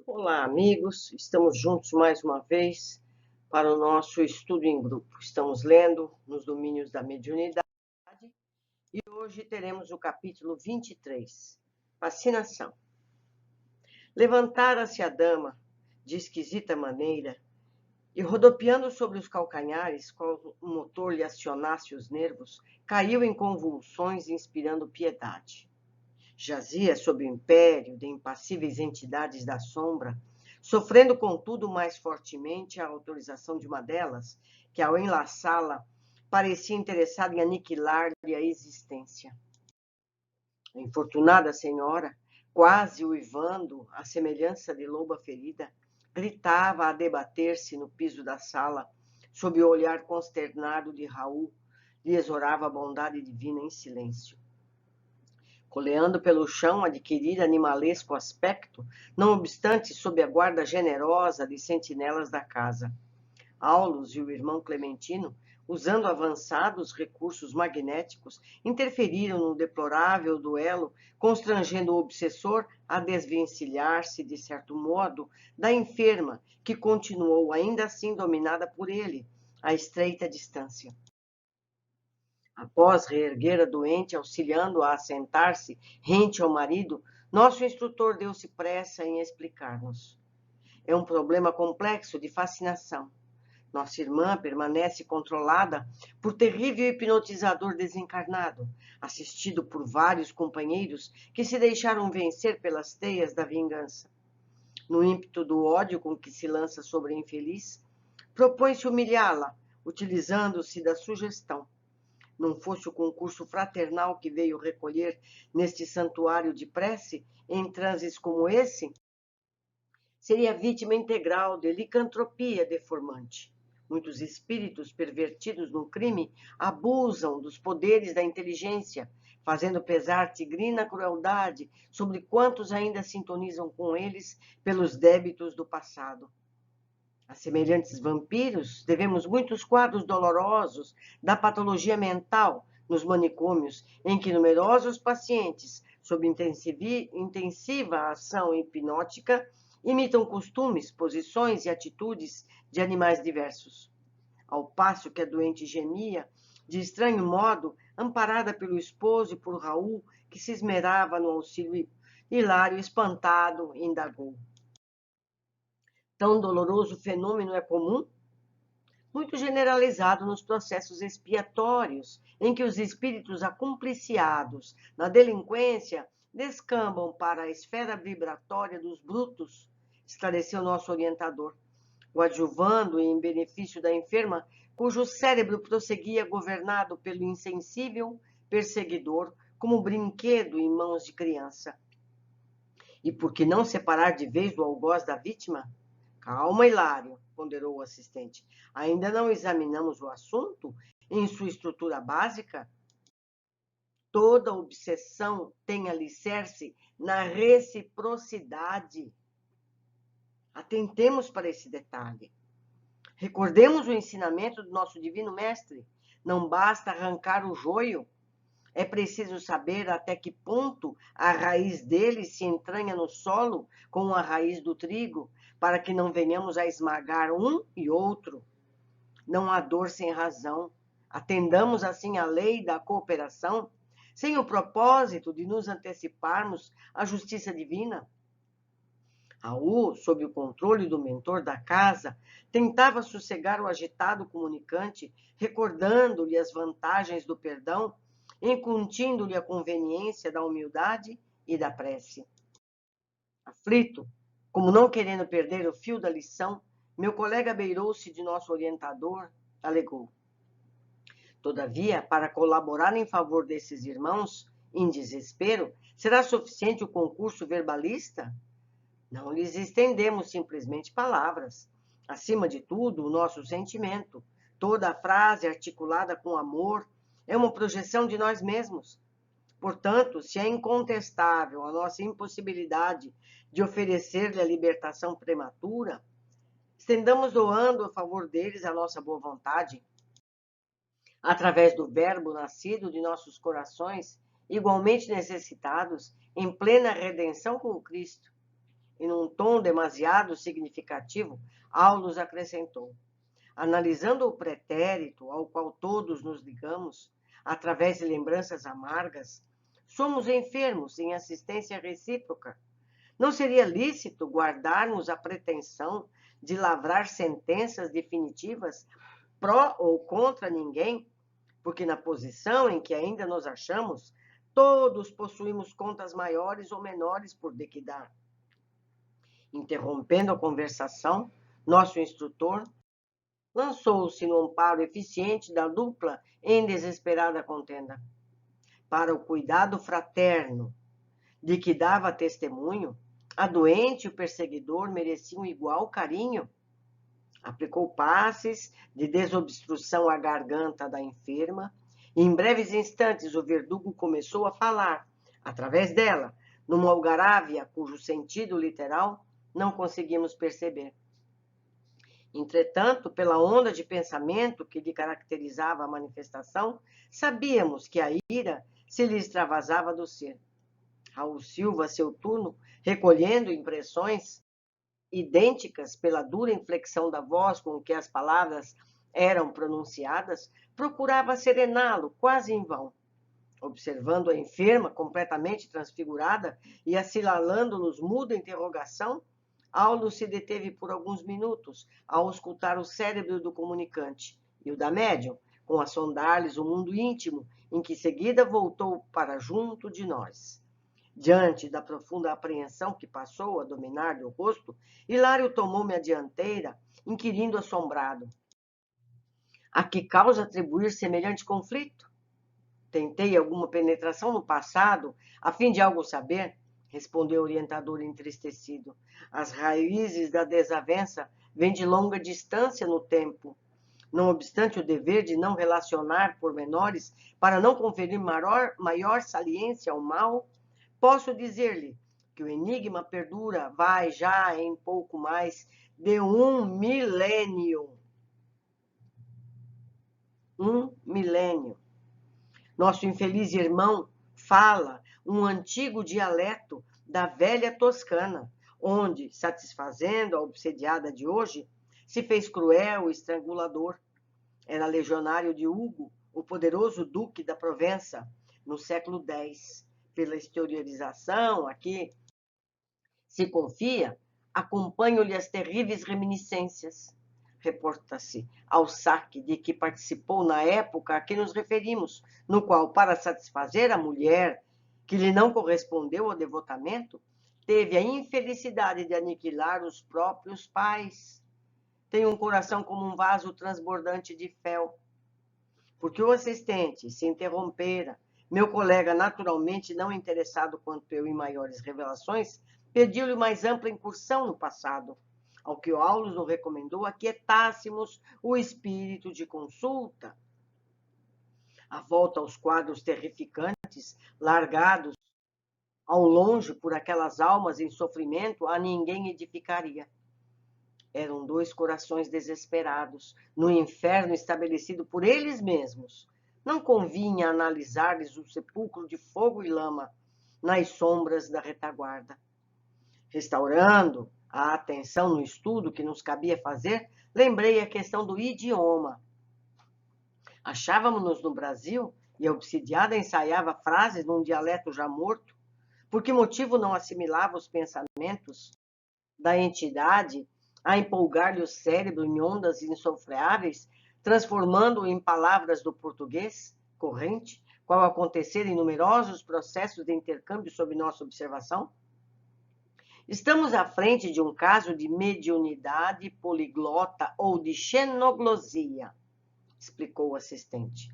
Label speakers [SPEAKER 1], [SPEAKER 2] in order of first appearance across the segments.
[SPEAKER 1] Olá, amigos. Estamos juntos mais uma vez para o nosso estudo em grupo. Estamos lendo nos domínios da mediunidade e hoje teremos o capítulo 23, Fascinação. Levantara-se a dama de esquisita maneira e, rodopiando sobre os calcanhares, qual o motor lhe acionasse os nervos, caiu em convulsões, inspirando piedade. Jazia sob o império de impassíveis entidades da sombra, sofrendo, contudo, mais fortemente a autorização de uma delas, que, ao enlaçá-la, parecia interessada em aniquilar-lhe a existência. A infortunada senhora, quase uivando, à semelhança de loba ferida, gritava a debater-se no piso da sala, sob o olhar consternado de Raul, lhe exorava a bondade divina em silêncio. Coleando pelo chão, adquirira animalesco aspecto, não obstante sob a guarda generosa de sentinelas da casa. Aulus e o irmão Clementino, usando avançados recursos magnéticos, interferiram no deplorável duelo, constrangendo o obsessor a desvencilhar-se, de certo modo, da enferma, que continuou ainda assim dominada por ele, a estreita distância. Após reerguer a doente, auxiliando-a a assentar-se rente ao marido, nosso instrutor deu-se pressa em explicar-nos. É um problema complexo de fascinação. Nossa irmã permanece controlada por terrível hipnotizador desencarnado, assistido por vários companheiros que se deixaram vencer pelas teias da vingança. No ímpeto do ódio com que se lança sobre a infeliz, propõe-se humilhá-la, utilizando-se da sugestão. Não fosse o concurso fraternal que veio recolher neste santuário de prece, em transes como esse, seria vítima integral de licantropia deformante. Muitos espíritos pervertidos no crime abusam dos poderes da inteligência, fazendo pesar tigrina crueldade sobre quantos ainda sintonizam com eles pelos débitos do passado. A semelhantes vampiros, devemos muitos quadros dolorosos da patologia mental nos manicômios, em que numerosos pacientes, sob intensiva ação hipnótica, imitam costumes, posições e atitudes de animais diversos. Ao passo que a doente gemia, de estranho modo, amparada pelo esposo e por Raul, que se esmerava no auxílio, Hilário, espantado, indagou: tão doloroso fenômeno é comum? Muito generalizado nos processos expiatórios, em que os espíritos acumpliciados na delinquência descambam para a esfera vibratória dos brutos, esclareceu nosso orientador, coadjuvando em benefício da enferma, cujo cérebro prosseguia governado pelo insensível perseguidor, como brinquedo em mãos de criança. E por que não separar de vez o algoz da vítima? Calma, Hilário, ponderou o assistente. Ainda não examinamos o assunto em sua estrutura básica? Toda obsessão tem alicerce na reciprocidade. Atentemos para esse detalhe. Recordemos o ensinamento do nosso divino mestre. Não basta arrancar o joio, é preciso saber até que ponto a raiz dele se entranha no solo com a raiz do trigo, para que não venhamos a esmagar um e outro. Não há dor sem razão. Atendamos assim à lei da cooperação, sem o propósito de nos anteciparmos à justiça divina. Raul, sob o controle do mentor da casa, tentava sossegar o agitado comunicante, recordando-lhe as vantagens do perdão, incutindo-lhe a conveniência da humildade e da prece. Aflito, como não querendo perder o fio da lição, meu colega beirou-se de nosso orientador, alegou: todavia, para colaborar em favor desses irmãos, em desespero, será suficiente o concurso verbalista? Não lhes estendemos simplesmente palavras. Acima de tudo, o nosso sentimento. Toda a frase articulada com amor é uma projeção de nós mesmos. Portanto, se é incontestável a nossa impossibilidade de oferecer-lhe a libertação prematura, estendamos doando a favor deles a nossa boa vontade, através do verbo nascido de nossos corações, igualmente necessitados, em plena redenção com Cristo. E num tom demasiado significativo, Aulus acrescentou: analisando o pretérito ao qual todos nos ligamos, através de lembranças amargas, somos enfermos em assistência recíproca. Não seria lícito guardarmos a pretensão de lavrar sentenças definitivas pró ou contra ninguém, porque na posição em que ainda nos achamos, todos possuímos contas maiores ou menores por liquidar. Interrompendo a conversação, nosso instrutor lançou-se no amparo eficiente da dupla em desesperada contenda. Para o cuidado fraterno de que dava testemunho, a doente e o perseguidor mereciam igual carinho. Aplicou passes de desobstrução à garganta da enferma, e em breves instantes o verdugo começou a falar, através dela, numa algarávia cujo sentido literal não conseguimos perceber. Entretanto, pela onda de pensamento que lhe caracterizava a manifestação, sabíamos que a ira se lhe extravasava do ser. Raul Silva, a seu turno, recolhendo impressões idênticas pela dura inflexão da voz com que as palavras eram pronunciadas, procurava serená-lo, quase em vão. Observando a enferma completamente transfigurada e assinalando-nos muda interrogação, Aulus se deteve por alguns minutos ao auscultar o cérebro do comunicante e o da médium, com a sondar-lhes o mundo íntimo, em que seguida voltou para junto de nós. Diante da profunda apreensão que passou a dominar-lhe o rosto, Hilário tomou-me a dianteira, inquirindo assombrado: a que causa atribuir semelhante conflito? Tentei alguma penetração no passado, a fim de algo saber, respondeu o orientador entristecido. As raízes da desavença vêm de longa distância no tempo. Não obstante o dever de não relacionar pormenores para não conferir maior saliência ao mal, posso dizer-lhe que o enigma perdura, vai já em pouco mais de 1 milênio. 1 milênio. Nosso infeliz irmão fala um antigo dialeto da velha Toscana, onde, satisfazendo a obsediada de hoje, se fez cruel e estrangulador. Era legionário de Hugo, o poderoso duque da Provença, no século X. Pela exteriorização a que se confia, acompanho-lhe as terríveis reminiscências. Reporta-se ao saque de que participou na época a que nos referimos, no qual, para satisfazer a mulher que lhe não correspondeu ao devotamento, teve a infelicidade de aniquilar os próprios pais. Tem um coração como um vaso transbordante de fel. Porque o assistente se interrompera, meu colega, naturalmente não interessado quanto eu em maiores revelações, pediu-lhe mais ampla incursão no passado, ao que o Aulus nos recomendou aquietássemos o espírito de consulta. A volta aos quadros terrificantes, largados ao longe por aquelas almas em sofrimento, a ninguém edificaria. Eram dois corações desesperados, no inferno estabelecido por eles mesmos. Não convinha analisar-lhes o sepulcro de fogo e lama nas sombras da retaguarda. Restaurando a atenção no estudo que nos cabia fazer, lembrei a questão do idioma. Achávamos-nos no Brasil e a obsidiada ensaiava frases num dialeto já morto. Por que motivo não assimilava os pensamentos da entidade a empolgar-lhe o cérebro em ondas insofreáveis, transformando-o em palavras do português corrente, qual acontecer em numerosos processos de intercâmbio sob nossa observação? Estamos à frente de um caso de mediunidade poliglota ou de xenoglosia, explicou o assistente.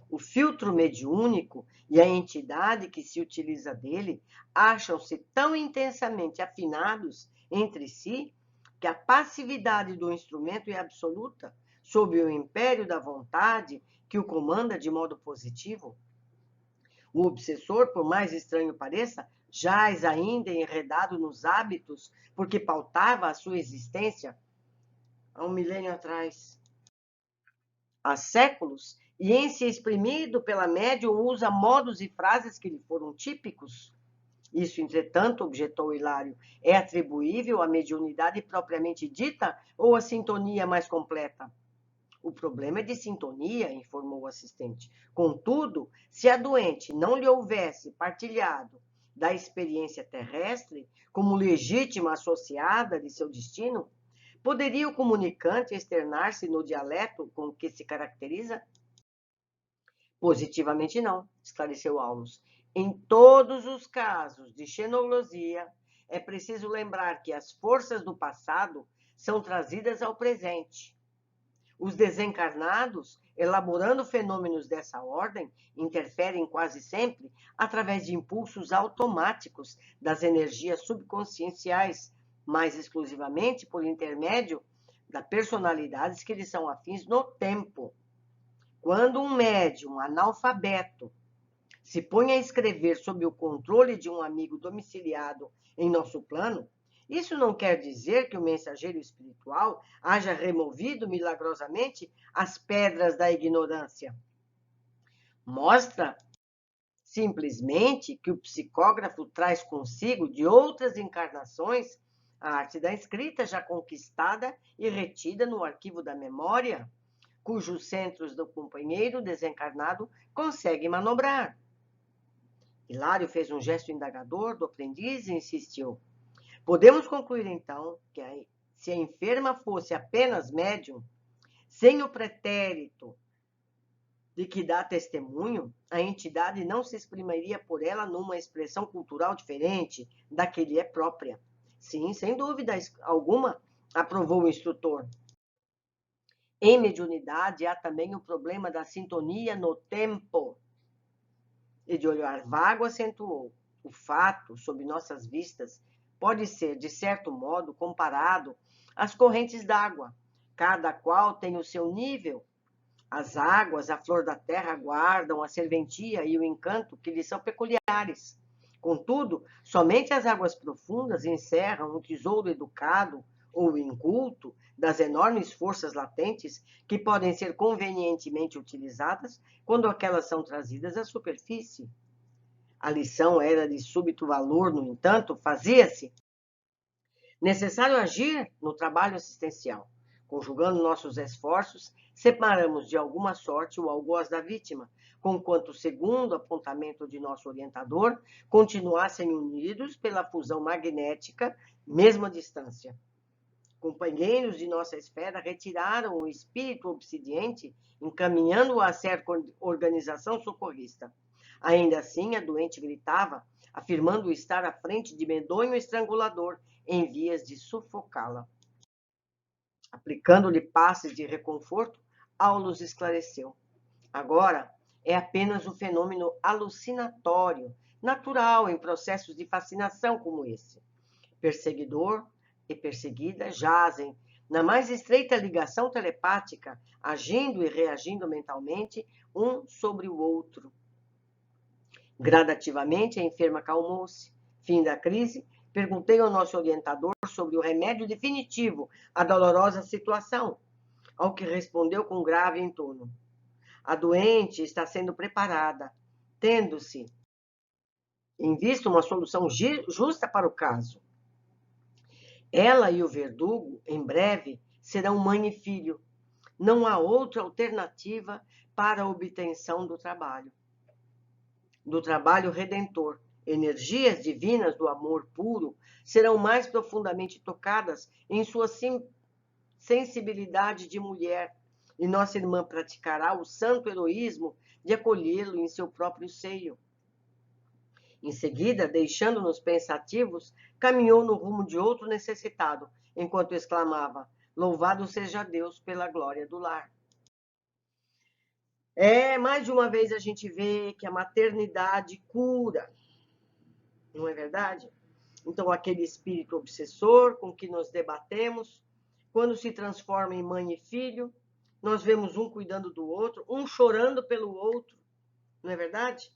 [SPEAKER 1] O filtro mediúnico e a entidade que se utiliza dele acham-se tão intensamente afinados entre si que a passividade do instrumento é absoluta, sob o império da vontade que o comanda de modo positivo. O obsessor, por mais estranho pareça, jaz ainda enredado nos hábitos, porque pautava a sua existência há 1 milênio atrás. Há séculos, e em se exprimido pela médium usa modos e frases que lhe foram típicos. Isso, entretanto, objetou Hilário, é atribuível à mediunidade propriamente dita ou à sintonia mais completa? O problema é de sintonia, informou o assistente. Contudo, se a doente não lhe houvesse partilhado da experiência terrestre como legítima associada de seu destino, poderia o comunicante externar-se no dialeto com que se caracteriza? Positivamente não, esclareceu Aulus. Em todos os casos de xenoglosia, é preciso lembrar que as forças do passado são trazidas ao presente. Os desencarnados, elaborando fenômenos dessa ordem, interferem quase sempre através de impulsos automáticos das energias subconscienciais, mais exclusivamente por intermédio das personalidades que lhes são afins no tempo. Quando um médium analfabeto se põe a escrever sob o controle de um amigo domiciliado em nosso plano, isso não quer dizer que o mensageiro espiritual haja removido milagrosamente as pedras da ignorância. Mostra simplesmente que o psicógrafo traz consigo de outras encarnações a arte da escrita já conquistada e retida no arquivo da memória, cujos centros do companheiro desencarnado conseguem manobrar. Hilário fez um gesto indagador do aprendiz e insistiu. Podemos concluir, então, que se a enferma fosse apenas médium, sem o pretérito de que dá testemunho, a entidade não se exprimiria por ela numa expressão cultural diferente da que lhe é própria. Sim, sem dúvida alguma, aprovou o instrutor. Em mediunidade, há também o problema da sintonia no tempo. E de olhar vago acentuou. O fato, sob nossas vistas, pode ser, de certo modo, comparado às correntes d'água. Cada qual tem o seu nível. As águas, a flor da terra, guardam a serventia e o encanto que lhes são peculiares. Contudo, somente as águas profundas encerram o tesouro educado ou inculto das enormes forças latentes que podem ser convenientemente utilizadas quando aquelas são trazidas à superfície. A lição era de súbito valor, no entanto, fazia-se necessário agir no trabalho assistencial. Conjugando nossos esforços, separamos de alguma sorte o algoz da vítima, conquanto, segundo o apontamento de nosso orientador, continuassem unidos pela fusão magnética, mesmo à distância. Companheiros de nossa esfera retiraram o espírito obsidiente, encaminhando-o a certa organização socorrista. Ainda assim, a doente gritava, afirmando estar à frente de medonho estrangulador, em vias de sufocá-la. Aplicando-lhe passes de reconforto, Aulus esclareceu. Agora, é apenas um fenômeno alucinatório, natural em processos de fascinação como esse. Perseguidor e perseguida jazem na mais estreita ligação telepática, agindo e reagindo mentalmente um sobre o outro. Gradativamente, a enferma acalmou-se. Fim da crise, perguntei ao nosso orientador sobre o remédio definitivo à dolorosa situação, ao que respondeu com grave entono. A doente está sendo preparada, tendo-se em vista uma solução justa para o caso. Ela e o verdugo, em breve, serão mãe e filho. Não há outra alternativa para a obtenção do trabalho redentor. Energias divinas do amor puro serão mais profundamente tocadas em sua sensibilidade de mulher, e nossa irmã praticará o santo heroísmo de acolhê-lo em seu próprio seio. Em seguida, deixando-nos pensativos, caminhou no rumo de outro necessitado, enquanto exclamava: Louvado seja Deus pela glória do lar. Mais de uma vez a gente vê que a maternidade cura, não é verdade? Então, aquele espírito obsessor com que nos debatemos, quando se transforma em mãe e filho, nós vemos um cuidando do outro, um chorando pelo outro, não é verdade?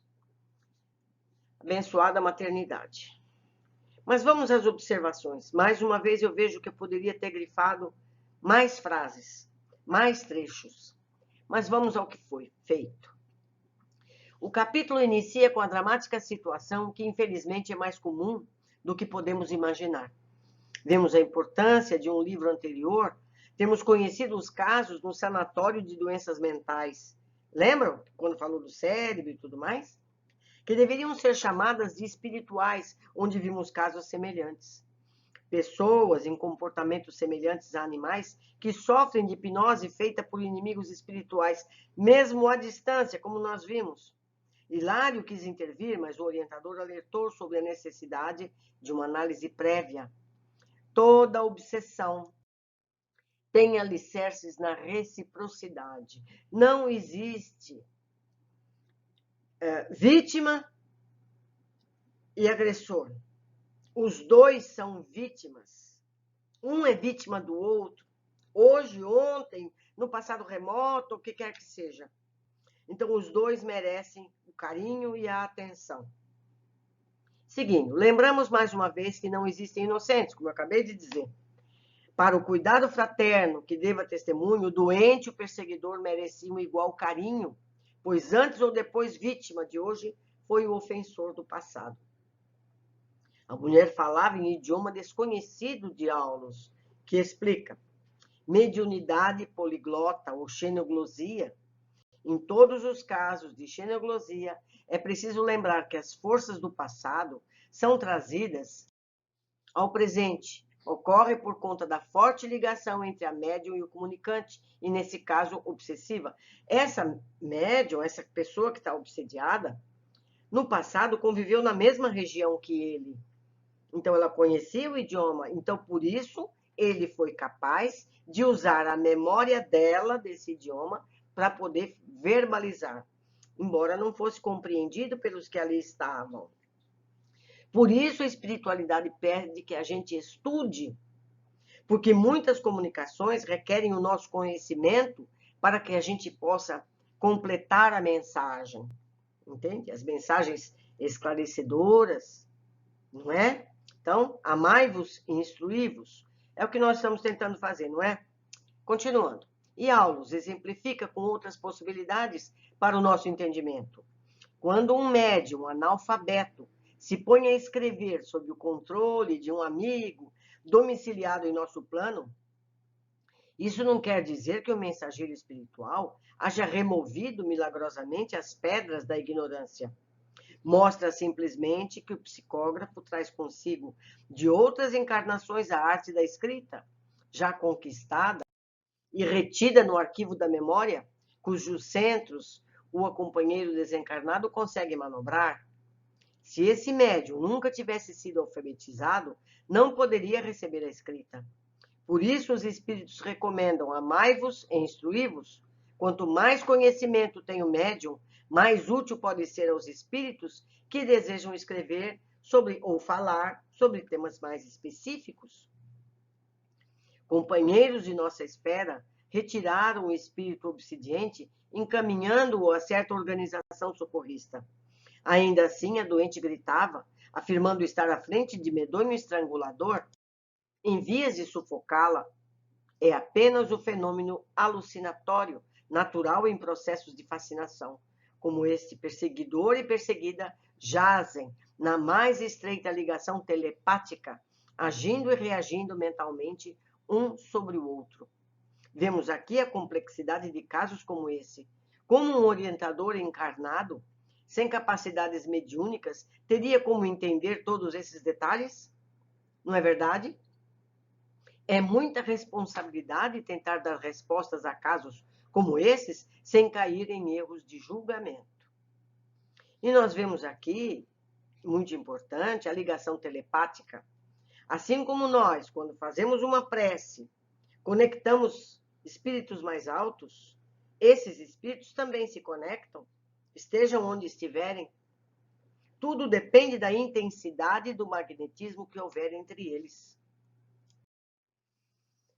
[SPEAKER 1] Abençoada maternidade. Mas vamos às observações. Mais uma vez eu vejo que eu poderia ter grifado mais frases, mais trechos. Mas vamos ao que foi feito. O capítulo inicia com a dramática situação que, infelizmente, é mais comum do que podemos imaginar. Vemos a importância de um livro anterior, temos conhecido os casos no sanatório de doenças mentais. Lembram quando falou do cérebro e tudo mais? Que deveriam ser chamadas de espirituais, onde vimos casos semelhantes. Pessoas em comportamentos semelhantes a animais que sofrem de hipnose feita por inimigos espirituais, mesmo à distância, como nós vimos. Hilário quis intervir, mas o orientador alertou sobre a necessidade de uma análise prévia. Toda obsessão tem alicerces na reciprocidade. Não existe vítima e agressor. Os dois são vítimas. Um é vítima do outro. Hoje, ontem, no passado remoto, o que quer que seja. Então, os dois merecem o carinho e a atenção. Seguindo, lembramos mais uma vez que não existem inocentes, como eu acabei de dizer. Para o cuidado fraterno que deva testemunho, o doente e o perseguidor mereciam igual carinho, pois antes ou depois vítima de hoje foi o ofensor do passado. A mulher falava em idioma desconhecido de Aulus, que explica: mediunidade poliglota ou xenoglosia. Em todos os casos de xenoglosia, é preciso lembrar que as forças do passado são trazidas ao presente. Ocorre por conta da forte ligação entre a médium e o comunicante, e nesse caso, obsessiva. Essa médium, essa pessoa que está obsediada, no passado conviveu na mesma região que ele. Então, ela conhecia o idioma. Então, por isso, ele foi capaz de usar a memória dela, desse idioma, para poder verbalizar, embora não fosse compreendido pelos que ali estavam. Por isso, a espiritualidade pede que a gente estude, porque muitas comunicações requerem o nosso conhecimento para que a gente possa completar a mensagem, entende? As mensagens esclarecedoras, não é? Então, amai-vos e instruí-vos. É o que nós estamos tentando fazer, não é? Continuando. E Aulus exemplifica com outras possibilidades para o nosso entendimento. Quando um médium analfabeto se põe a escrever sob o controle de um amigo domiciliado em nosso plano, isso não quer dizer que o mensageiro espiritual haja removido milagrosamente as pedras da ignorância. Mostra simplesmente que o psicógrafo traz consigo de outras encarnações a arte da escrita, já conquistada e retida no arquivo da memória, cujos centros o companheiro desencarnado consegue manobrar. Se esse médium nunca tivesse sido alfabetizado, não poderia receber a escrita. Por isso, os espíritos recomendam: amai-vos e instruí-vos. Quanto mais conhecimento tem o médium, mais útil pode ser aos espíritos que desejam escrever sobre ou falar sobre temas mais específicos. Companheiros de nossa esfera retiraram o espírito obsidiente, encaminhando-o a certa organização socorrista. Ainda assim, a doente gritava, afirmando estar à frente de medonho estrangulador, em vias de sufocá-la. É apenas o fenômeno alucinatório, natural em processos de fascinação, como este perseguidor e perseguida jazem na mais estreita ligação telepática, agindo e reagindo mentalmente um sobre o outro. Vemos aqui a complexidade de casos como esse. Como um orientador encarnado, sem capacidades mediúnicas, teria como entender todos esses detalhes? Não é verdade? É muita responsabilidade tentar dar respostas a casos como esses sem cair em erros de julgamento. E nós vemos aqui, muito importante, a ligação telepática. Assim como nós, quando fazemos uma prece, conectamos espíritos mais altos, esses espíritos também se conectam, estejam onde estiverem. Tudo depende da intensidade do magnetismo que houver entre eles.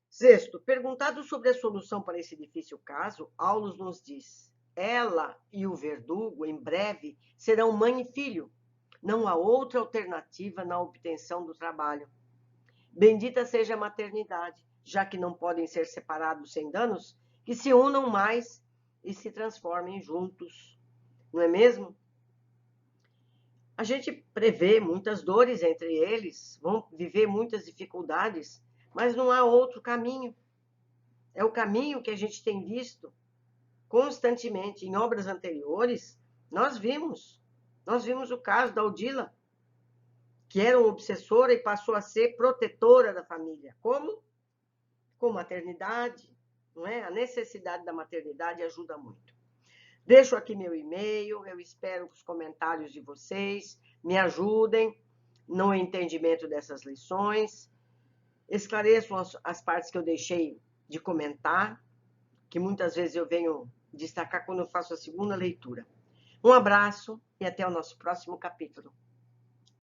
[SPEAKER 1] Sexto, perguntado sobre a solução para esse difícil caso, Aulus nos diz: ela e o verdugo, em breve, serão mãe e filho. Não há outra alternativa na obtenção do trabalho. Bendita seja a maternidade, já que não podem ser separados sem danos, que se unam mais e se transformem juntos. não é mesmo? A gente prevê muitas dores entre eles, vão viver muitas dificuldades, mas não há outro caminho. É o caminho que a gente tem visto constantemente em obras anteriores. Nós vimos o caso da Odila, que era uma obsessora e passou a ser protetora da família. Como? Com maternidade, não é? A necessidade da maternidade ajuda muito. Deixo aqui meu e-mail, eu espero os comentários de vocês, me ajudem no entendimento dessas lições, esclareçam as partes que eu deixei de comentar, que muitas vezes eu venho destacar quando eu faço a segunda leitura. Um abraço e até o nosso próximo capítulo.